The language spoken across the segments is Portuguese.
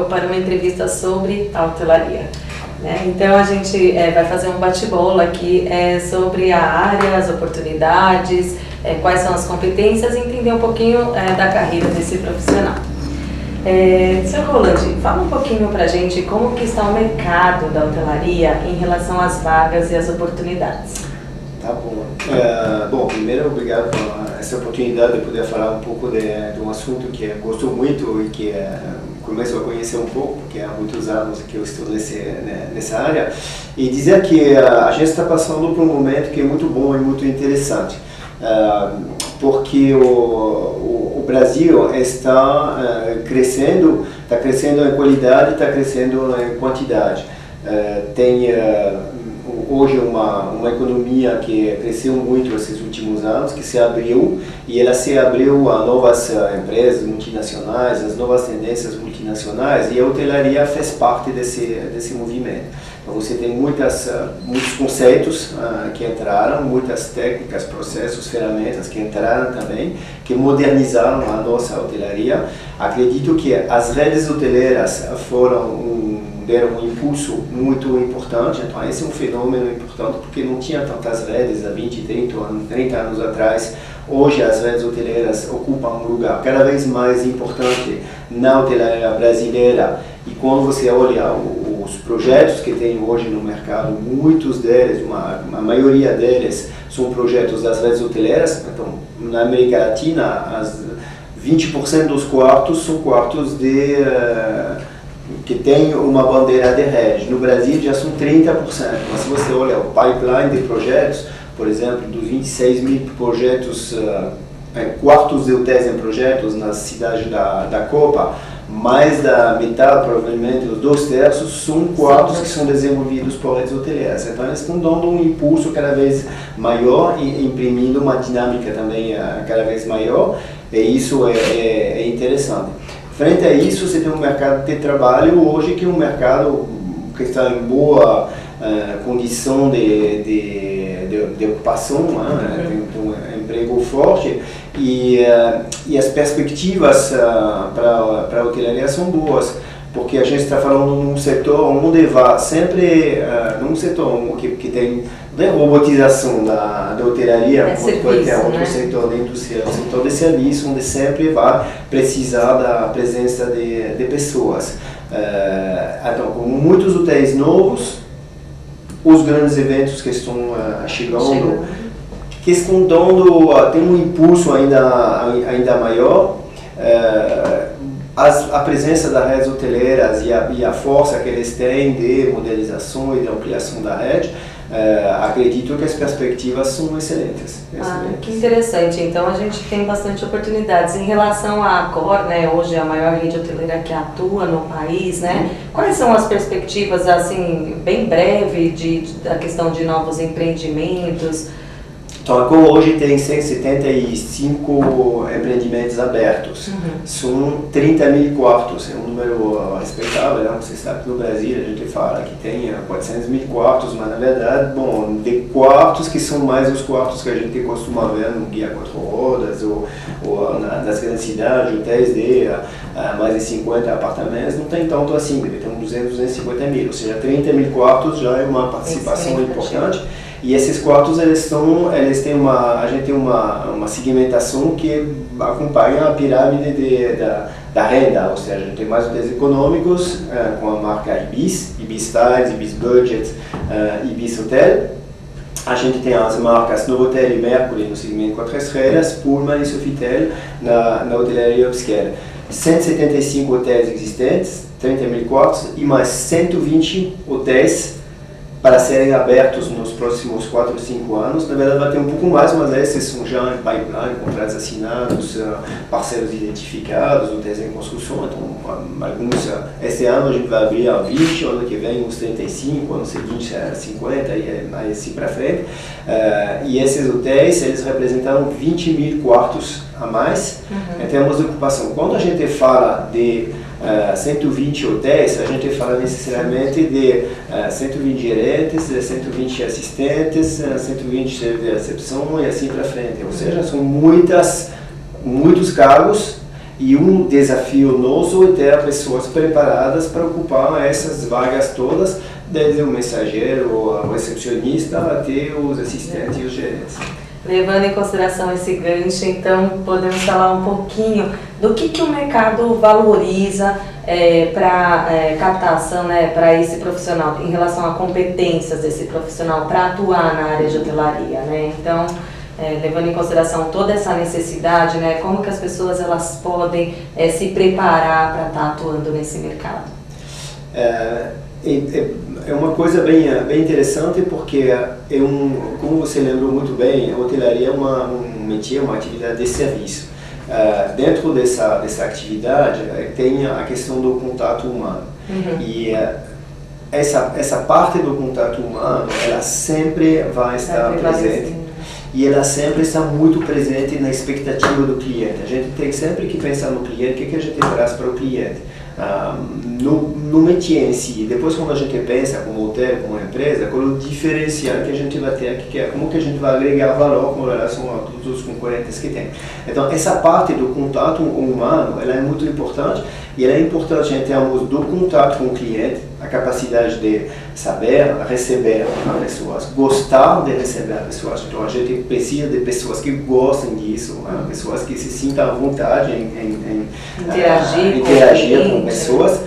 para uma entrevista sobre a hotelaria. Então a gente vai fazer um bate-bola aqui sobre a área, as oportunidades, quais são as competências e entender um pouquinho da carreira desse profissional. Sr. Roland, fala um pouquinho para a gente como que está o mercado da hotelaria em relação às vagas e às oportunidades. Tá bom. Bom, primeiro, obrigado por essa oportunidade de poder falar um pouco de um assunto que eu gosto muito e que começo a conhecer um pouco, porque há muitos anos que eu estou nessa área, e dizer que a gente está passando por um momento que é muito bom e muito interessante, porque o Brasil está crescendo em qualidade, está crescendo em quantidade. Tem hoje uma economia que cresceu muito esses últimos anos, que se abriu, e ela se abriu a novas empresas multinacionais, as novas tendências multinacionais, e a hotelaria fez parte desse movimento. Então você tem muitos conceitos que entraram, muitas técnicas, processos, ferramentas que entraram também, que modernizaram a nossa hotelaria. Acredito que as redes hoteleiras deram um impulso muito importante, então esse é um fenômeno importante porque não tinha tantas redes há 20, 30 anos atrás. Hoje as redes hoteleiras ocupam um lugar cada vez mais importante na hotelaria brasileira, e quando você olha os projetos que tem hoje no mercado, muitos deles, a maioria deles são projetos das redes hoteleiras. Então na América Latina, 20% dos quartos são quartos que tem uma bandeira de rede. No Brasil já são 30%, mas se você olha o pipeline de projetos, por exemplo, dos 26 mil projetos, quartos de hotéis em projetos na cidade da Copa, mais da metade, provavelmente os 2/3, são quartos que são desenvolvidos por redes hoteleiras. Então eles estão dando um impulso cada vez maior e imprimindo uma dinâmica também cada vez maior, e isso é interessante. Frente a isso, você tem um mercado de trabalho hoje que é um mercado que está em boa condição de ocupação, tem um emprego forte, e as perspectivas para a hotelaria são boas, porque a gente está falando num setor onde vai sempre, num setor que tem robotização da hotelaria, pode ter outro setor da indústria, o setor de serviço, onde sempre vai precisar da presença de pessoas. Então, como muitos hotéis novos, os grandes eventos que estão chegando, que estão dando, tem um impulso ainda maior. A presença das redes hoteleiras e a força que eles têm de modelização e de ampliação da rede, acredito que as perspectivas são excelentes. Que interessante. Então a gente tem bastante oportunidades. Em relação à Accor, hoje é a maior rede hoteleira que atua no país, quais são as perspectivas, assim, bem breve, da questão de novos empreendimentos? Então, a Accor hoje tem 175 empreendimentos abertos. São 30 mil quartos, é um número respeitável. Você sabe que no Brasil a gente fala que tem 400 mil quartos, mas na verdade, de quartos que são mais os quartos que a gente costuma ver no Guia 4 Rodas ou nas grandes cidades, hotéis de mais de 50 apartamentos, não tem tanto assim, deve ter uns 250 mil, ou seja, 30 mil quartos já é uma participação importante. E esses quartos, a gente tem uma segmentação que acompanha a pirâmide da renda, ou seja, a gente tem mais hotéis econômicos com a marca Ibis Styles, Ibis Budget, Ibis Hotel. A gente tem as marcas Novotel e Mercury no segmento 4 estrelas, Pullman e Sofitel na hotelaria upscale. 175 hotéis existentes, 30 mil quartos e mais 120 hotéis para serem abertos nos próximos 4 ou 5 anos. Na verdade vai ter um pouco mais, mas esses são já em pipeline, contratos assinados, parceiros identificados, hotéis em construção. Então, alguns, esse ano a gente vai abrir a 20, ano que vem uns 35, ano seguinte 50 e assim para frente. E esses hotéis, eles representaram 20 mil quartos a mais em termos de ocupação. Quando a gente fala de 120 hotéis, a gente fala necessariamente de 120 gerentes, 120 assistentes, 120 de recepção e assim para frente. Ou seja, são muitos cargos E um desafio nosso é ter pessoas preparadas para ocupar essas vagas todas, desde o mensageiro, o recepcionista, até os assistentes e os gerentes. Levando em consideração esse gancho, então podemos falar um pouquinho do que o mercado valoriza para captação, né, para esse profissional, em relação a competências desse profissional para atuar na área de hotelaria, né? Então, levando em consideração toda essa necessidade, né, como que as pessoas elas podem se preparar para estar atuando nesse mercado? É uma coisa bem interessante, porque como você lembrou muito bem, a hotelaria é um métier, uma atividade de serviço. Dentro dessa atividade tem a questão do contato humano. E essa parte do contato humano, ela sempre vai estar presente. E ela sempre está muito presente na expectativa do cliente. A gente tem sempre que pensar no cliente, o que a gente traz para o cliente. No métier em si, depois quando a gente pensa como hotel, como empresa, qual é o diferencial que a gente vai ter aqui, como que a gente vai agregar valor com relação a todos os concorrentes que tem. Então essa parte do contato humano, ela é muito importante, e ela é importante em termos do contato com o cliente, a capacidade de saber receber as pessoas, gostar de receber as pessoas. Então a gente precisa de pessoas que gostem disso, pessoas que se sintam à vontade em interagir com pessoas.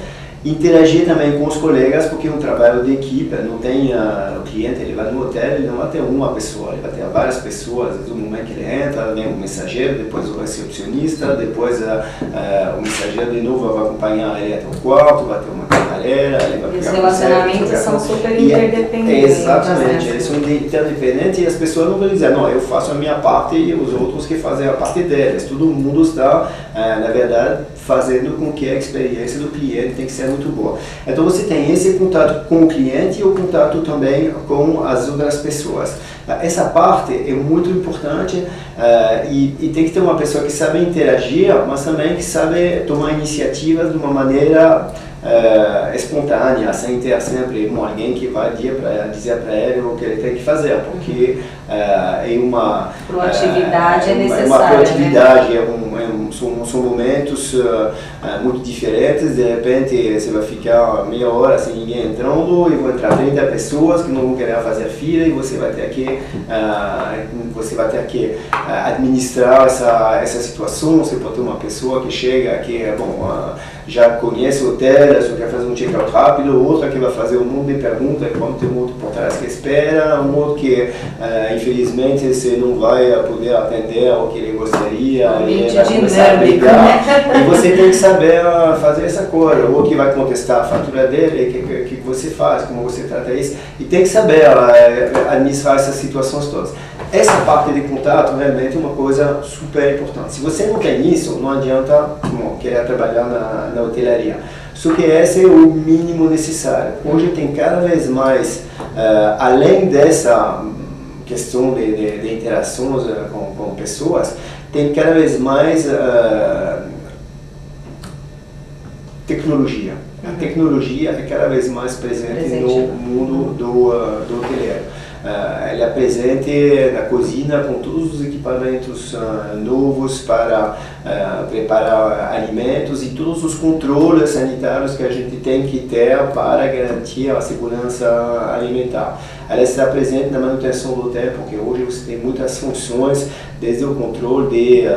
Interagir também com os colegas, porque é um trabalho de equipe, não tem o cliente, ele vai no hotel, ele não vai ter uma pessoa, ele vai ter várias pessoas. No momento que ele entra, vem o mensageiro, depois o recepcionista, depois o mensageiro de novo vai acompanhar ele até o quarto, vai ter uma camarera, ele vai pegar. Os relacionamentos são super interdependentes. Exatamente, eles são interdependentes, e as pessoas não vão dizer, não, eu faço a minha parte e os outros que fazem a parte deles. Todo mundo está, na verdade, fazendo com que a experiência do cliente tem que ser muito boa. Então você tem esse contato com o cliente e o contato também com as outras pessoas. Essa parte é muito importante, e tem que ter uma pessoa que sabe interagir, mas também que sabe tomar iniciativas de uma maneira espontânea, sem ter sempre alguém que vai dizer para ele o que ele tem que fazer, porque uma proatividade é necessária. Uma proatividade, né? São momentos muito diferentes. De repente você vai ficar meia hora sem ninguém entrando, e vão entrar 30 pessoas que não vão querer fazer fila, e você vai ter que administrar essa situação. Você pode ter uma pessoa que chega que já conhece o hotel, só quer fazer um check-out rápido, outra que vai fazer um monte de perguntas, quando tem um outro por trás que espera, um outro que infelizmente você não vai poder atender ao que ele gostaria, ele vai começar a brigar, e você tem que saber fazer essa coisa, ou que vai contestar a fatura dele, o que você faz, como você trata isso, e tem que saber administrar essas situações todas. Essa parte de contato realmente é uma coisa super importante. Se você não tem isso, não adianta querer trabalhar na hotelaria. Só que esse é o mínimo necessário. Hoje tem cada vez mais, além dessa questão de interações com pessoas, tem cada vez mais tecnologia. A tecnologia é cada vez mais presente no mundo do hoteleiro. Ele é presente na cozinha com todos os equipamentos novos para preparar alimentos e todos os controles sanitários que a gente tem que ter para garantir a segurança alimentar. Ela está presente na manutenção do hotel, porque hoje você tem muitas funções, desde o controle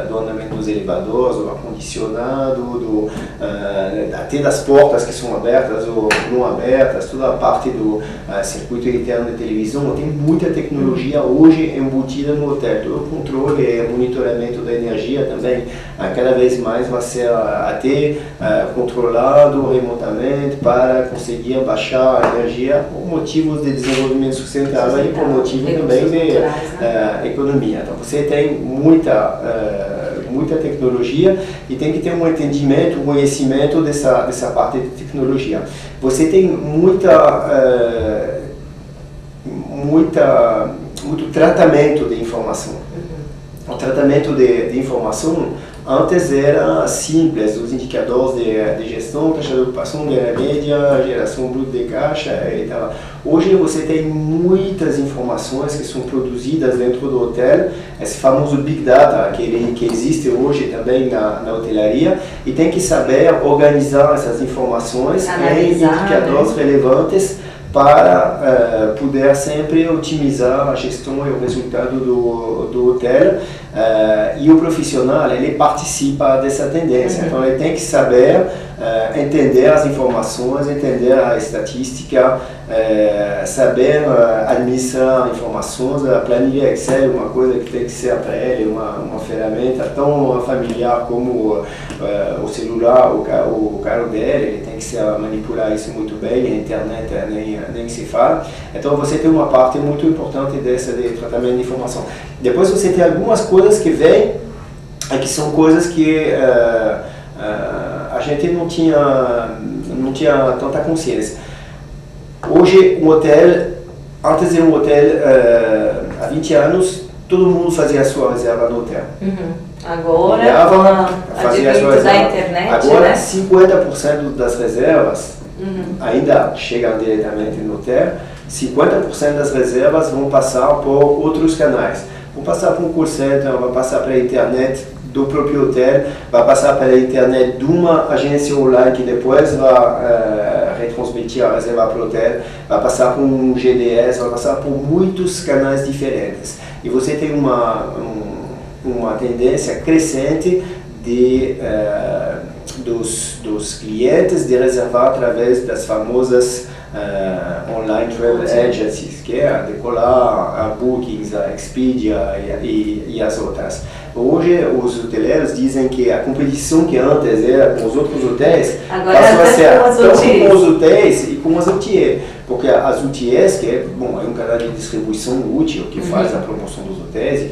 do andamento dos elevadores, do ar-condicionado, até das portas que são abertas ou não abertas, toda a parte do circuito interno de televisão. Tem muita tecnologia hoje embutida no hotel. Todo o controle e monitoramento da energia também, cada vez mais vai ser até controlado remotamente para conseguir baixar a energia por motivos de desenvolvimento sustentável e por motivo também de economia. Então você tem muita tecnologia e tem que ter um entendimento, um conhecimento dessa parte de tecnologia. Você tem muito tratamento de informação. O tratamento de informação Antes era simples, os indicadores de gestão, taxa de ocupação, média, geração bruta de caixa e tal. Hoje você tem muitas informações que são produzidas dentro do hotel, esse famoso Big Data que existe hoje também na hotelaria, e tem que saber organizar essas informações em indicadores relevantes para poder sempre otimizar a gestão e o resultado do hotel. E o profissional, ele participa dessa tendência, então ele tem que saber entender as informações, entender a estatística, saber administrar informações. A planilha Excel é uma coisa que tem que ser para ele uma ferramenta tão familiar como o celular, o carro dele, ele tem que saber manipular isso muito bem, a internet nem se fala. Então você tem uma parte muito importante dessa de tratamento de informação. Depois você tem algumas coisas que vêm, que são coisas que a gente não tinha tanta consciência. Hoje um hotel, antes de um hotel, há 20 anos, todo mundo fazia a sua reserva no hotel. Agora, fazia a sua reserva. Da internet, agora, né? 50% das reservas ainda chegam diretamente no hotel. 50% das reservas vão passar por outros canais. Vão passar por um call center, vão passar pela internet do próprio hotel, vai passar pela internet de uma agência online que depois vai retransmitir a reserva para o hotel, vai passar por um GDS, vai passar por muitos canais diferentes. E você tem uma tendência crescente dos clientes de reservar através das famosas online travel agencies, que é a Decolar, a Bookings, a Expedia e as outras. Hoje os hoteleiros dizem que a competição que antes era com os outros hotéis passou a ser tanto com os hotéis e com as OTA, porque as OTAs, que é um canal de distribuição útil que faz a promoção dos hotéis e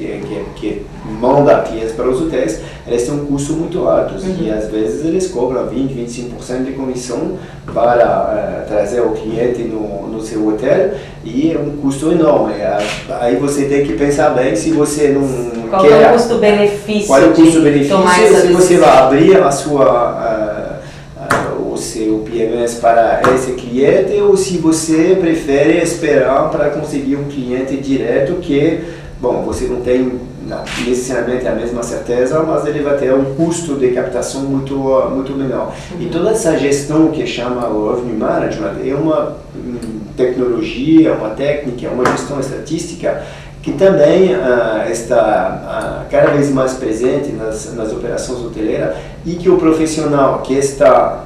que manda clientes para os hotéis, eles têm um custo muito alto e às vezes eles cobram 20-25% de comissão para trazer o cliente no seu hotel, e é um custo enorme. Aí você tem que pensar bem se você não qual é o custo-benefício? Qual é o custo-benefício? Se você vai abrir o seu PMS para esse cliente, ou se você prefere esperar para conseguir um cliente direto que, você não tem necessariamente a mesma certeza, mas ele vai ter um custo de captação muito menor. E toda essa gestão que chama o Revenue Management é uma tecnologia, uma técnica, uma gestão estatística que também está cada vez mais presente nas operações hoteleiras, e que o profissional que está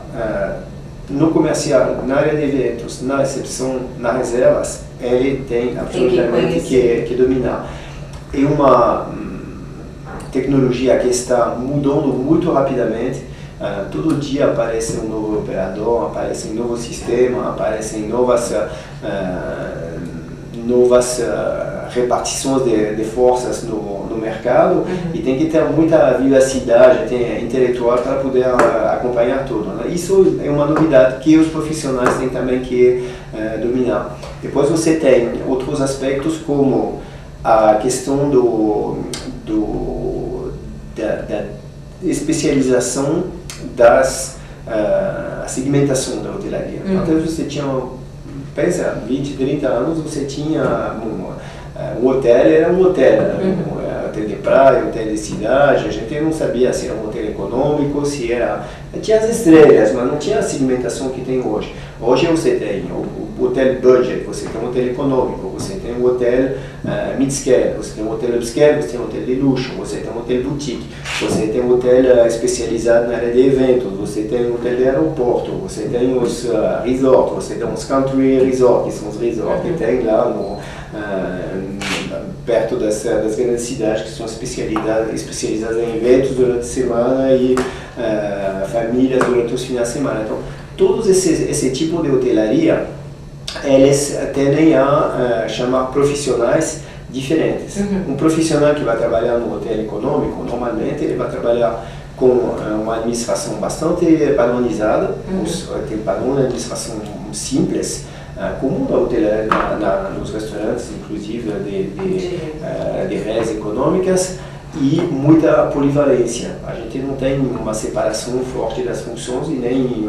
no comercial, na área de eventos, na recepção, nas reservas, ele tem absolutamente que dominar. É uma tecnologia que está mudando muito rapidamente. Todo dia aparece um novo operador, aparece um novo sistema, aparecem novas repartições de forças no mercado, e tem que ter muita vivacidade intelectual para poder acompanhar tudo, né? Isso é uma novidade que os profissionais têm também que dominar. Depois você tem outros aspectos, como a questão da especialização a segmentação da hotelaria. Antes você tinha, pensa, 20, 30 anos você tinha um hotel, era um hotel, hotel de praia, hotel de cidade, a gente não sabia se era um hotel econômico, se era... Tinha as estrelas, mas não tinha a segmentação que tem hoje. Hoje você tem o hotel budget, você tem um hotel econômico, você tem um hotel mid-scale, você tem um hotel upscale, você tem um hotel de luxo, você tem um hotel boutique, você tem um hotel especializado na área de eventos, você tem um hotel de aeroporto, você tem os resorts, você tem os country resorts, que são os resorts que tem lá perto das grandes cidades, que são especializadas em eventos durante a semana e famílias durante os finais de semana. Então, todos esse tipo de hotelaria, eles tendem a chamar profissionais diferentes. Um profissional que vai trabalhar no hotel econômico, normalmente ele vai trabalhar com uma administração bastante padronizada, tem padrão de administração simples, comum na hotelaria, nos restaurantes, inclusive de redes econômicas, e muita polivalência. A gente não tem uma separação forte das funções e nem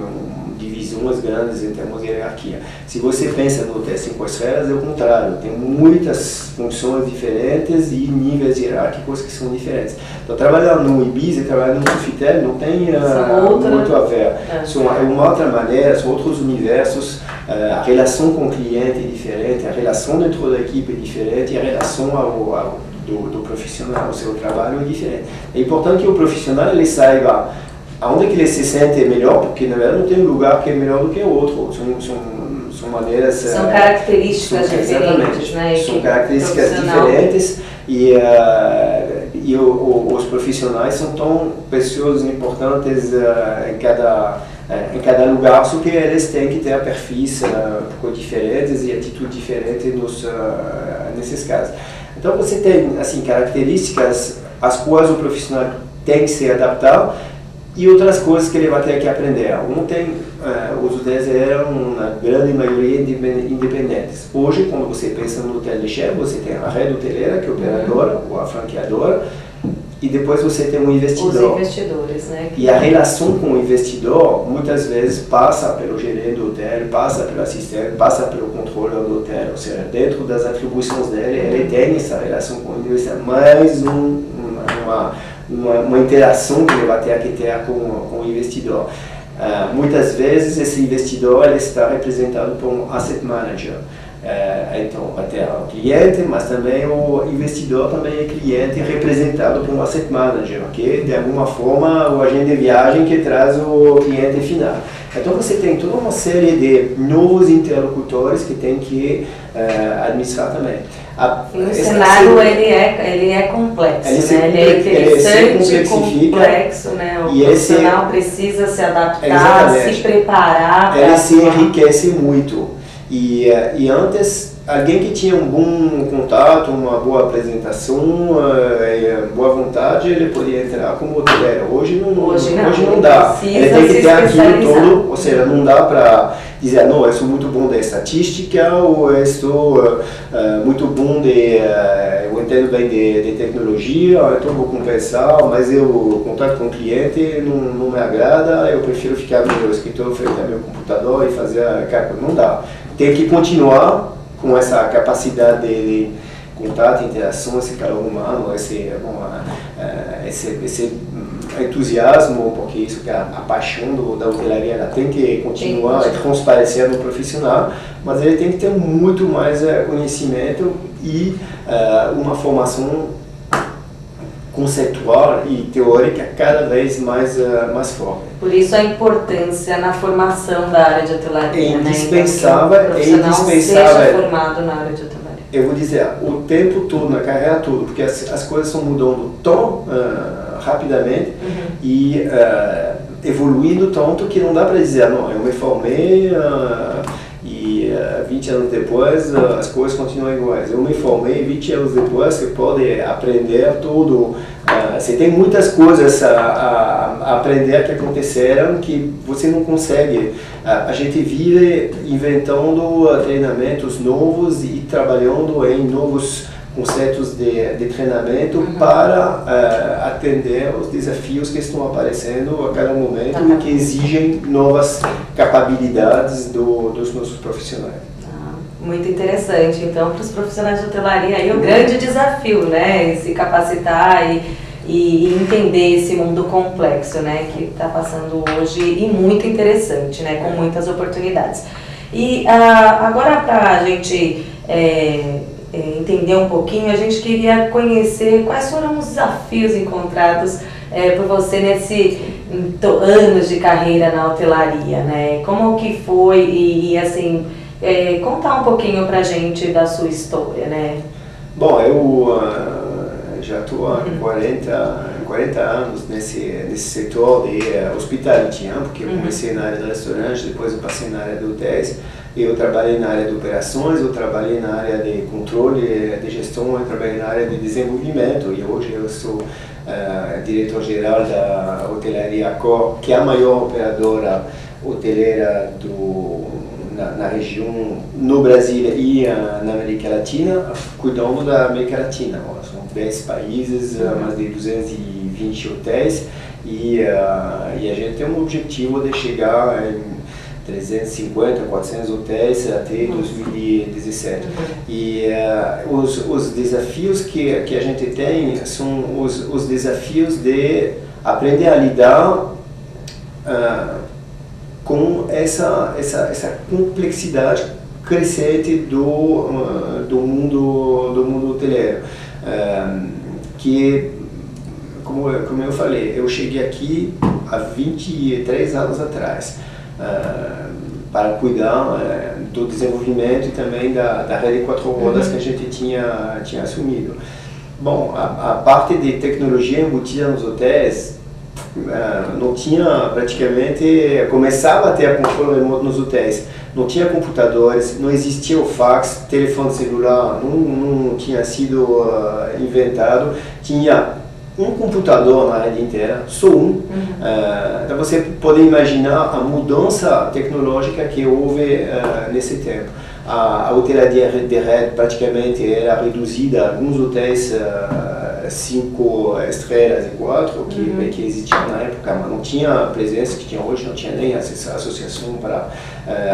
divisões grandes em termos de hierarquia. Se você pensa no hotel 5 estrelas, é o contrário, tem muitas funções diferentes e níveis hierárquicos que são diferentes. Então, trabalhando no Ibiza e trabalhando no Sofitel não tem muito a ver. É uma outra maneira, são outros universos, a relação com o cliente é diferente, a relação dentro da equipe é diferente e a relação do profissional, o seu trabalho é diferente. É importante que o profissional ele saiba aonde que ele se sente melhor, porque na verdade não tem um lugar que é melhor do que o outro. São maneiras... São características diferentes, né? São características diferentes e os profissionais são tão pessoas importantes em cada lugar, só que eles têm que ter perfis diferentes e atitudes diferentes nesses casos. Então você tem assim, características às quais o profissional tem que se adaptar e outras coisas que ele vai ter que aprender. Ontem os hotéis eram, na grande maioria, independentes. Hoje, quando você pensa no hotel de chefe, você tem a rede hoteleira, que é a operadora ou a franqueadora, e depois você tem um investidor. Os investidores, né? E a relação com o investidor, muitas vezes, passa pelo gerente do hotel, passa pelo assistente, passa pelo controlador do hotel. Ou seja, dentro das atribuições dele, ele tem essa relação com o investidor, mais uma interação que ele vai ter que ter com o investidor. Muitas vezes, esse investidor ele está representado por um asset manager. Então, vai ter o cliente, mas também o investidor também é cliente representado por um asset manager, que de alguma forma o agente de viagem que traz o cliente final. Então você tem toda uma série de novos interlocutores que tem que administrar também. O cenário ele é complexo, ele é interessante, complexo, né? O profissional precisa se adaptar, se preparar. Ele se enriquece muito. E antes, alguém que tinha um bom contato, uma boa apresentação, boa vontade, ele podia entrar como hoteleiro. Hoje não dá. Ele tem que ter aquilo todo, ou seja, não dá para dizer, não, eu sou muito bom de estatística, ou eu sou muito bom eu entendo bem de tecnologia, então vou conversar, mas o contato com o cliente não me agrada, eu prefiro ficar no meu escritório frente ao meu computador e fazer a cálculo. Não dá. Tem que continuar com essa capacidade de contato, interação, esse calor humano, esse entusiasmo, porque isso que a paixão da hotelaria ela tem que continuar e transparecer no profissional, mas ele tem que ter muito mais conhecimento e uma formação conceitual e teórica cada vez mais forte. Por isso a importância na formação da área de hotelaria, é indispensável, né? Então, que o profissional seja formado na área de hotelaria. Eu vou dizer, o tempo todo, na carreira toda, porque as coisas estão mudando tão rapidamente e evoluindo tanto que não dá para dizer, não, eu me formei e 20 anos depois as coisas continuam iguais. Eu me formei 20 anos depois, você pode aprender tudo. Você tem muitas coisas a aprender que aconteceram que você não consegue. A gente vive inventando treinamentos novos e trabalhando em novos conceitos de treinamento para atender os desafios que estão aparecendo a cada momento e que exigem novas capacidades dos nossos profissionais. Muito interessante. Então, para os profissionais de hotelaria, aí o grande desafio, né? Se capacitar e entender esse mundo complexo, né? Que está passando hoje e muito interessante, né? Com muitas oportunidades. E agora, para a gente entender um pouquinho, a gente queria conhecer quais foram os desafios encontrados por você nesse anos de carreira na hotelaria, né? Como que foi e assim, contar um pouquinho pra gente da sua história, né? Bom, eu já estou há 40 anos nesse setor de hospitality, porque eu comecei na área do restaurante, depois eu passei na área de hotéis. Eu trabalhei na área de operações, eu trabalhei na área de controle, de gestão, eu trabalhei na área de desenvolvimento e hoje eu sou diretor-geral da hotelaria Accor, que é a maior operadora hoteleira na região, no Brasil e na América Latina, cuidando da América Latina. São 10 países, mais de 220 hotéis, e a gente tem um objetivo de chegar em 350, 400 hotéis até 2017. E os desafios que a gente tem são os desafios de aprender a lidar com essa complexidade crescente do mundo hoteleiro. Que, como eu falei, eu cheguei aqui há 23 anos atrás, para cuidar do desenvolvimento e também da rede 4 rodas que a gente tinha assumido. Bom, a parte de tecnologia embutida nos hotéis não tinha praticamente, começava a ter controle remoto nos hotéis, não tinha computadores, não existia o fax, telefone celular não tinha sido inventado, tinha um computador na rede inteira, só um. Então você pode imaginar a mudança tecnológica que houve nesse tempo. A hotelaria de rede praticamente era reduzida a alguns hotéis 5 estrelas e 4 que existiam na época, mas não tinha a presença que tinha hoje, não tinha nem essa associação para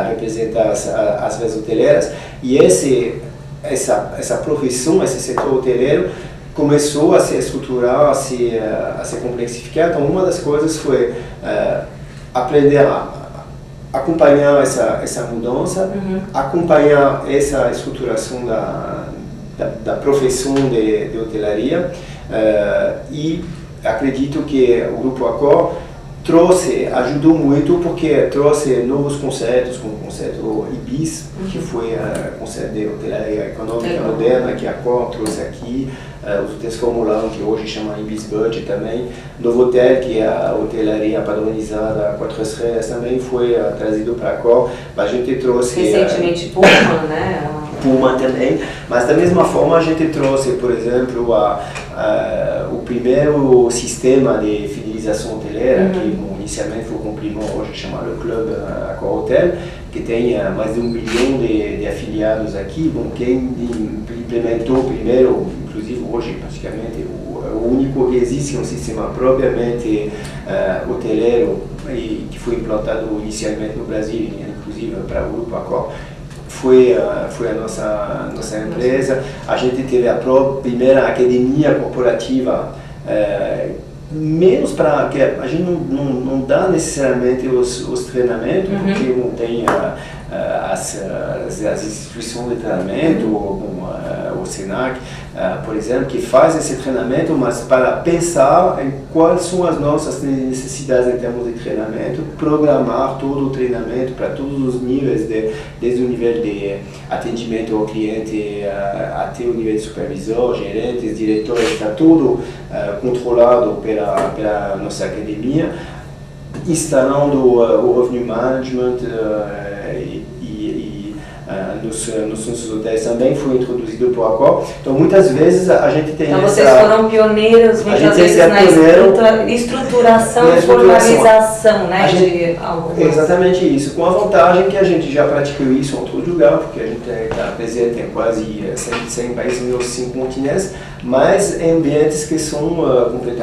representar as redes hoteleiras. E essa profissão, esse setor hoteleiro, começou a se estruturar, a se complexificar. Então, uma das coisas foi aprender a acompanhar essa mudança, acompanhar essa estruturação da profissão de hotelaria, e acredito que o Grupo Accor ajudou muito, porque trouxe novos conceitos, como o conceito IBIS, que foi o conceito de hotelaria econômica moderna, que a Accor trouxe aqui, os hotéis Formulão, que hoje chama IBIS Budget também, Novo Hotel, que é a hotelaria padronizada 4 estrelas, também foi trazido para a Accor. A gente trouxe... Recentemente Pullman, né? Pullman também, mas da mesma forma a gente trouxe, por exemplo, o primeiro sistema de fidelização hoteleira, que inicialmente foi com Plimon, hoje chamado Club Accor Hotel, que tem mais de 1 milhão de afiliados aqui. Bom, quem implementou primeiro, inclusive hoje praticamente o único que existe, um sistema propriamente hoteleiro, e que foi implantado inicialmente no Brasil, inclusive para o Grupo Accor, foi a nossa empresa. A gente teve a primeira academia corporativa, menos para que a gente não dá necessariamente os treinamentos, porque não tem as instituições de treinamento, o SENAC, por exemplo, que faz esse treinamento, mas para pensar em quais são as nossas necessidades em termos de treinamento, programar todo o treinamento para todos os níveis, desde o nível de atendimento ao cliente até o nível de supervisor, gerentes, diretores, está tudo controlado pela nossa academia, instalando o revenue management nos nossos hotéis também foi introduzido por Accor. Então muitas vezes a gente tem Então vocês foram pioneiros muitas vezes na estruturação e formalização, né, de algumas... Exatamente isso, com a vantagem que a gente já praticou isso em outro lugar, porque a gente está presente em quase 100 países nos 5 continentes, mas em ambientes que são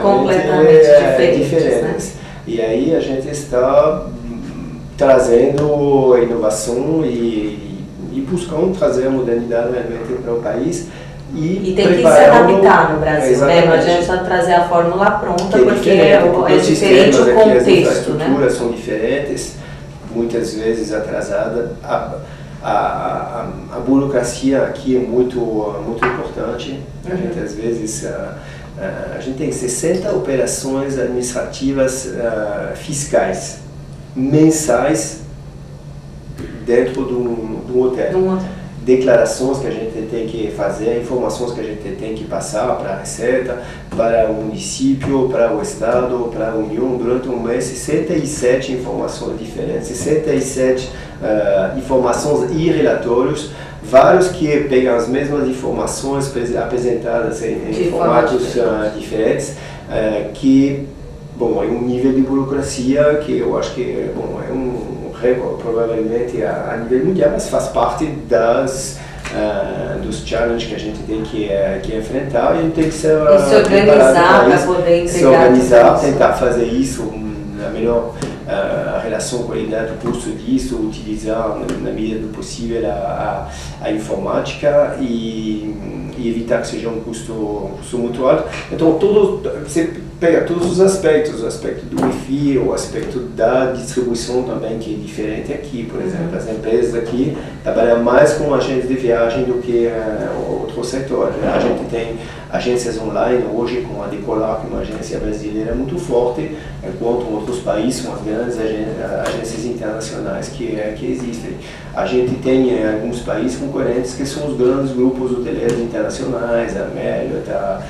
completamente diferentes. Né? E aí a gente está trazendo inovação e buscando trazer a modernidade realmente para o país. E tem que se adaptar no Brasil, né? Não adianta trazer a fórmula pronta, porque é diferente o contexto, as infraestruturas são diferentes, muitas vezes atrasadas. A burocracia aqui é muito importante. A gente, às vezes, a gente tem 60 operações administrativas fiscais mensais dentro do hotel. Declarações que a gente tem que fazer, informações que a gente tem que passar para a Receita, para o município, para o Estado, para a União, durante um mês, 67 informações diferentes, 67 informações e relatórios, vários que pegam as mesmas informações apresentadas em formatos diferentes, que, bom, é um nível de burocracia que eu acho que, bom, é um recorde provavelmente a nível mundial, mas faz parte dos challenges que a gente tem que enfrentar, e a gente tem que se organizar para poder entregar. Se organizar, tentar fazer isso na melhor relação qualidade do custo disso, utilizar na medida do possível a informática e evitar que seja um custo muito alto. Então você pega todos os aspectos, o aspecto do Wi-Fi, o aspecto da distribuição também, que é diferente aqui. Por exemplo, as empresas aqui trabalham mais com agências de viagem do que outro setor. A gente tem agências online hoje, com a Decolar, que é uma agência brasileira muito forte, enquanto outros países são as grandes agências internacionais que existem. A gente tem em alguns países concorrentes que são os grandes grupos hoteleiros internacionais, a Marriott, a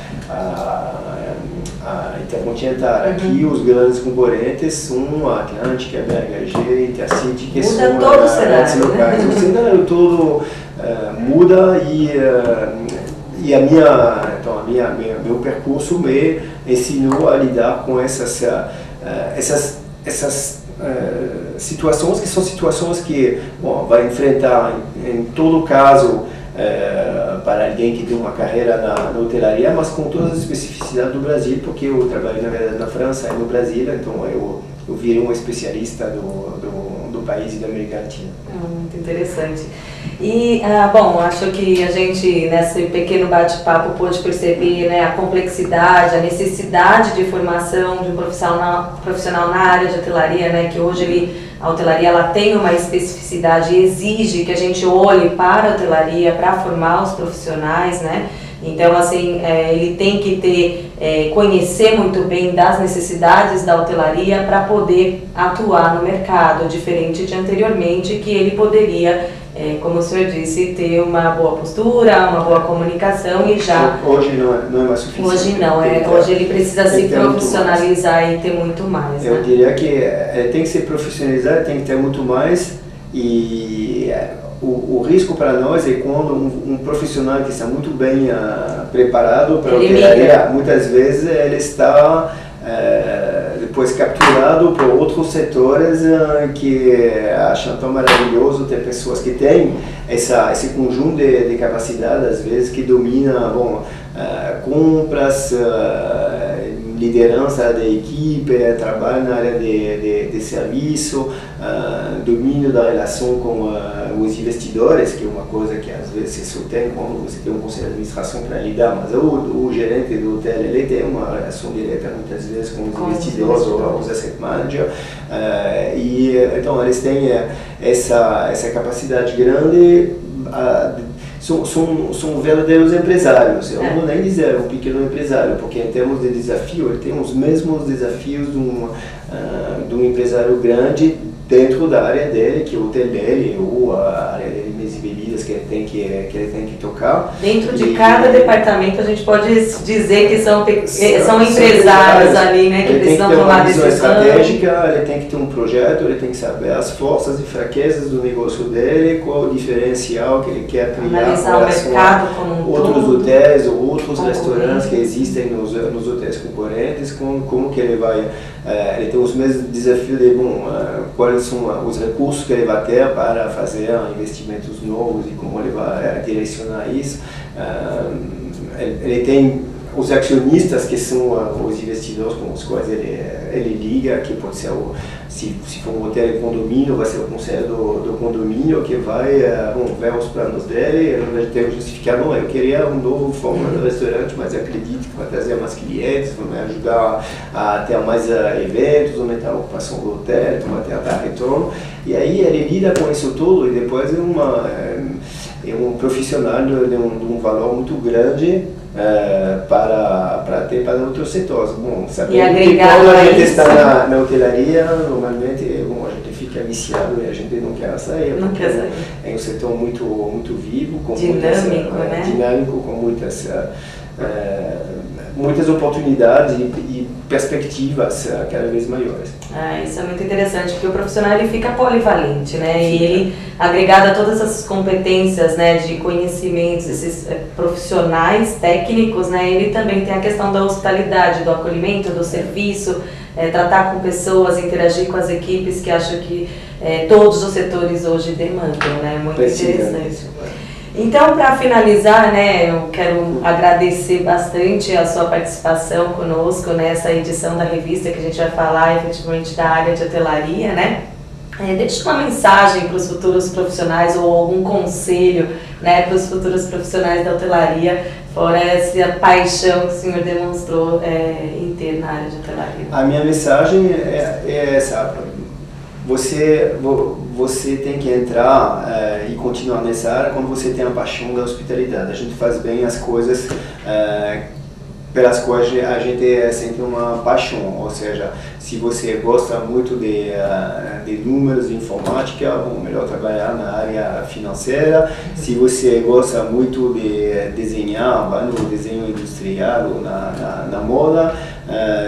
Intercontinental. Aqui os grandes concorrentes são a Atlântica, a BHG, Intercity, que muda são todo o cenário, locais. Né? O cenário todo muda e meu percurso me ensinou a lidar com essas situações, que são situações que vai enfrentar em todo caso para alguém que tem uma carreira na hotelaria, mas com todas as especificidades do Brasil, porque eu trabalho na verdade na França e no Brasil, então eu virei um especialista do país e da América Latina. Muito interessante. E, bom, acho que a gente, nesse pequeno bate-papo, pôde perceber, né, a complexidade, a necessidade de formação de um profissional na área de hotelaria, né, que hoje a hotelaria ela tem uma especificidade e exige que a gente olhe para a hotelaria para formar os profissionais, né? Então, assim, ele tem que conhecer muito bem das necessidades da hotelaria para poder atuar no mercado, diferente de anteriormente, que ele poderia, como o senhor disse, ter uma boa postura, uma boa comunicação e já... Hoje não é mais suficiente. Hoje não, hoje ele precisa se profissionalizar e ter muito mais. Eu né? diria que tem que se profissionalizar, tem que ter muito mais, e o risco para nós é quando um profissional que está muito bem preparado para a hotelaria, muitas vezes ele está depois capturado por outros setores que acham tão maravilhoso ter pessoas que têm esse conjunto de capacidade, às vezes, que domina compras, liderança da equipe, trabalho na área de serviço, domínio da relação com os investidores, que é uma coisa que às vezes você só tem quando você tem um conselho de administração para lidar, mas o gerente do hotel ele tem uma relação direta muitas vezes com os investidores ou os asset managers, e então eles têm essa capacidade grande. São verdadeiros empresários. Eu não vou nem dizer um pequeno empresário, porque em termos de desafio, ele tem os mesmos desafios de um empresário grande dentro da área dele, que é o hotel dele, ou a área de mesa e bebidas que ele tem que tocar. Dentro de cada departamento, a gente pode dizer que são empresários ali, né, que precisam tomar decisão. Ele tem uma visão estratégica, ele tem que ter um projeto, ele tem que saber as forças e fraquezas do negócio dele, qual o diferencial que ele quer criar. Analisar o mercado como outros hotéis ou outros restaurantes que existem nos hotéis concorrentes, como que ele vai... ele tem os mesmos desafios de, quais são os recursos que ele vai ter para fazer investimentos novos e como ele vai direcionar isso. Ele tem os acionistas, que são os investidores com os quais ele liga, que pode ser, se for um hotel em condomínio, vai ser o conselho do condomínio que vai ver os planos dele, ele vai ter que justificar, não, eu queria um novo forma de restaurante, mas acredito que vai trazer mais clientes, vai me ajudar a ter mais eventos, aumentar a ocupação do hotel, então vai ter retorno, e aí ele lida com isso tudo, e depois é um profissional de um valor muito grande para outros setores. Bom, sabendo que quando a gente está na hotelaria, normalmente a gente fica viciado e a gente não quer sair. É um setor muito vivo, com dinâmico, com muitas oportunidades e perspectivas cada vez maiores. Isso é muito interessante, porque o profissional ele fica polivalente, né? E ele, agregado a todas essas competências, né, de conhecimentos, esses profissionais técnicos, né, ele também tem a questão da hospitalidade, do acolhimento, do serviço, tratar com pessoas, interagir com as equipes, que acho que todos os setores hoje demandam, né? Muito interessante. Então, para finalizar, né, eu quero agradecer bastante a sua participação conosco nessa edição da revista, que a gente vai falar efetivamente da área de hotelaria, né? Deixe uma mensagem para os futuros profissionais ou algum conselho, né, para os futuros profissionais da hotelaria, fora essa paixão que o senhor demonstrou em ter na área de hotelaria. A minha mensagem é essa: você tem que entrar e continuar nessa área quando você tem a paixão da hospitalidade. A gente faz bem as coisas pelas quais a gente sente uma paixão, ou seja, se você gosta muito de números de informática, bom, melhor trabalhar na área financeira. Se você gosta muito de desenhar, vai no desenho industrial ou na moda.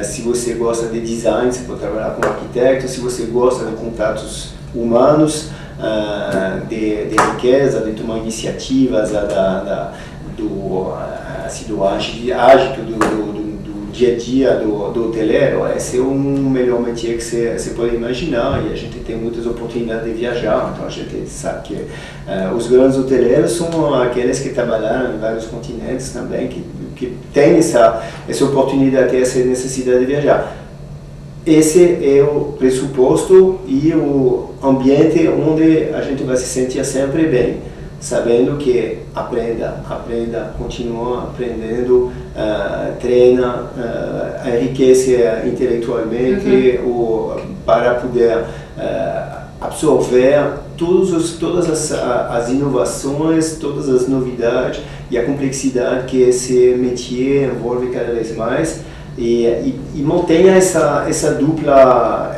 Se você gosta de design, você pode trabalhar como arquiteto. Se você gosta de contatos humanos, de riqueza, de tomar iniciativas, do ágito do dia a dia do hoteleiro, esse é o melhor métier que você pode imaginar, e a gente tem muitas oportunidades de viajar. Então a gente sabe que os grandes hoteleiros são aqueles que trabalharam em vários continentes também, que têm essa oportunidade, essa necessidade de viajar. Esse é o pressuposto e o ambiente onde a gente vai se sentir sempre bem, sabendo que aprenda, continua aprendendo, treina, enriquece intelectualmente para poder absorver todas as inovações, todas as novidades e a complexidade que esse métier envolve cada vez mais, e mantenha essa dupla,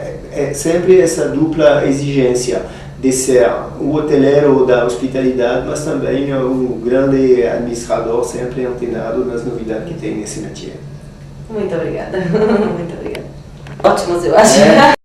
sempre essa dupla exigência de ser o hoteleiro da hospitalidade, mas também um grande administrador, sempre antenado nas novidades que tem nesse métier. Muito obrigada. Muito obrigada. Ótimos, eu acho.